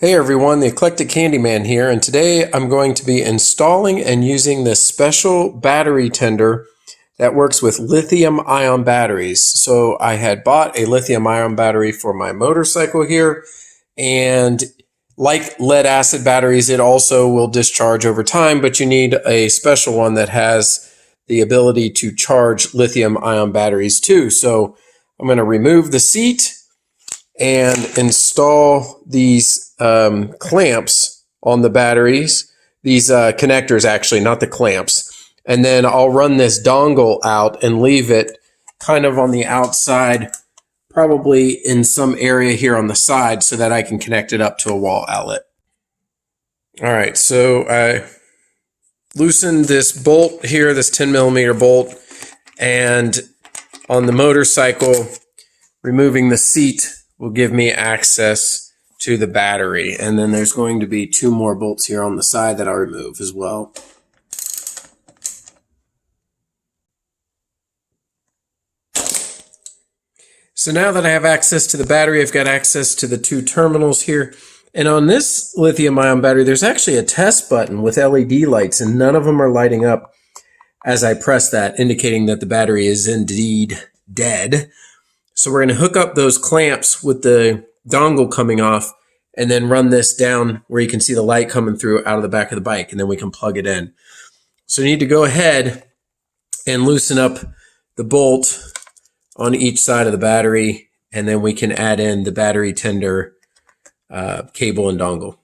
Hey everyone, the Eclectic Candyman here, and today I'm going to be installing and using this special battery tender that works with lithium ion batteries. So I had bought a lithium ion battery for my motorcycle here, and like lead acid batteries, it also will discharge over time, but you need a special one that has the ability to charge lithium ion batteries too. So I'm going to remove the seat and install these clamps on the batteries, these connectors actually, not the clamps. And then I'll run this dongle out and leave it kind of on the outside, probably in some area here on the side so that I can connect it up to a wall outlet. All right, so I loosened this bolt here, this 10mm bolt, and on the motorcycle, removing the seat will give me access to the battery. And then there's going to be two more bolts here on the side that I'll remove as well. So now that I have access to the battery, I've got access to the two terminals here. And on this lithium ion battery, there's actually a test button with LED lights, and none of them are lighting up as I press that, indicating that the battery is indeed dead. So we're going to hook up those clamps with the dongle coming off and then run this down where you can see the light coming through out of the back of the bike, and then we can plug it in. So you need to go ahead and loosen up the bolt on each side of the battery, and then we can add in the battery tender cable and dongle.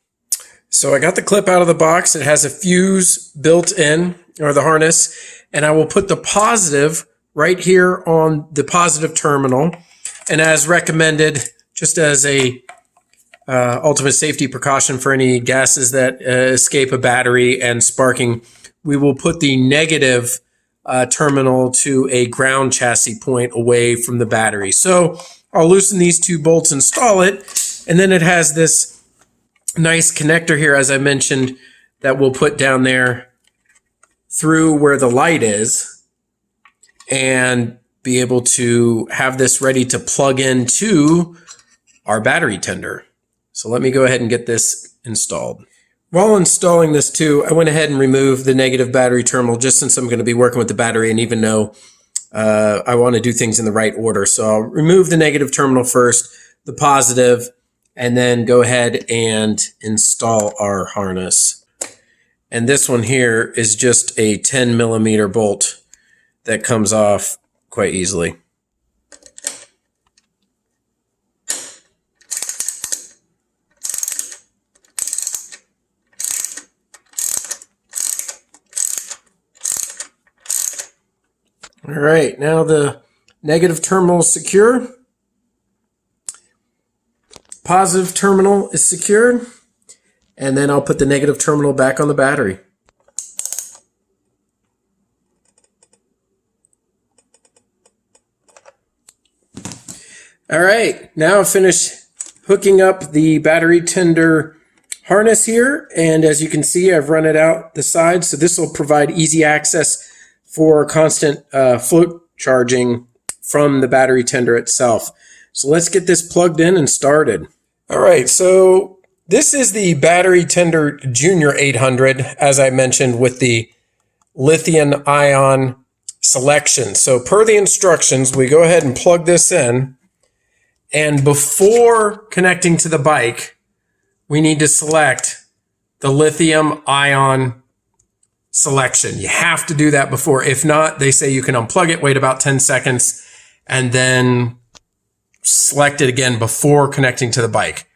So I got the clip out of the box. It has a fuse built in, or the harness, and I will put the positive right here on the positive terminal. And as recommended, just as a ultimate safety precaution for any gases that escape a battery and sparking, we will put the negative terminal to a ground chassis point away from the battery. So I'll loosen these two bolts, install it, and then it has this nice connector here, as I mentioned, that we'll put down there through where the light is, and be able to have this ready to plug into our battery tender. So let me go ahead and get this installed. While installing this too, I went ahead and removed the negative battery terminal, just since I'm going to be working with the battery and even though I want to do things in the right order. So I'll remove the negative terminal first, the positive, and then go ahead and install our harness. And this one here is just a 10mm bolt that comes off quite easily. All right, now the negative terminal is secure. Positive terminal is secure. And then I'll put the negative terminal back on the battery. All right, now I've finished hooking up the battery tender harness here. And as you can see, I've run it out the side. So this will provide easy access for constant float charging from the battery tender itself. So let's get this plugged in and started. All right, so this is the battery tender Junior 800, as I mentioned, with the lithium ion selection. So per the instructions, we go ahead and plug this in. And before connecting to the bike, we need to select the lithium ion selection. You have to do that before. If not, they say you can unplug it, wait about 10 seconds, and then select it again before connecting to the bike.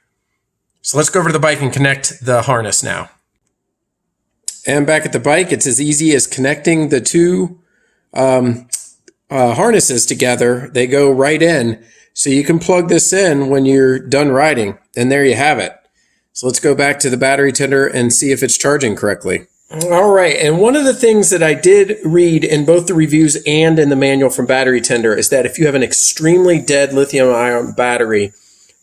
So let's go over to the bike and connect the harness now. And back at the bike, it's as easy as connecting the two harnesses together. They go right in. So you can plug this in when you're done riding, and there you have it. So let's go back to the battery tender and see if it's charging correctly. All right, and one of the things that I did read in both the reviews and in the manual from Battery Tender is that if you have an extremely dead lithium-ion battery,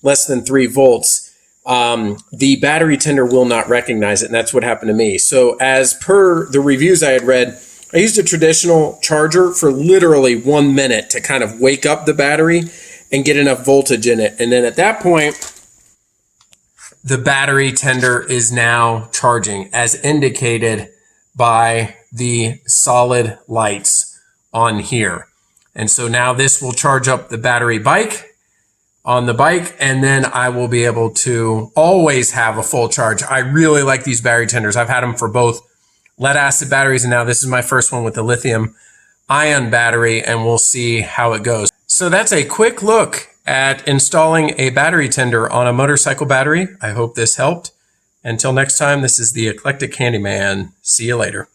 less than 3 volts, the battery tender will not recognize it, and that's what happened to me. So as per the reviews I had read, I used a traditional charger for literally 1 minute to kind of wake up the battery and get enough voltage in it. And then at that point, the battery tender is now charging as indicated by the solid lights on here. And so now this will charge up the battery bike on the bike, and then I will be able to always have a full charge. I really like these battery tenders. I've had them for both lead acid batteries, and now this is my first one with the lithium ion battery, and we'll see how it goes. So that's a quick look at installing a battery tender on a motorcycle battery. I hope this helped. Until next time, this is the Eclectic Handyman. See you later.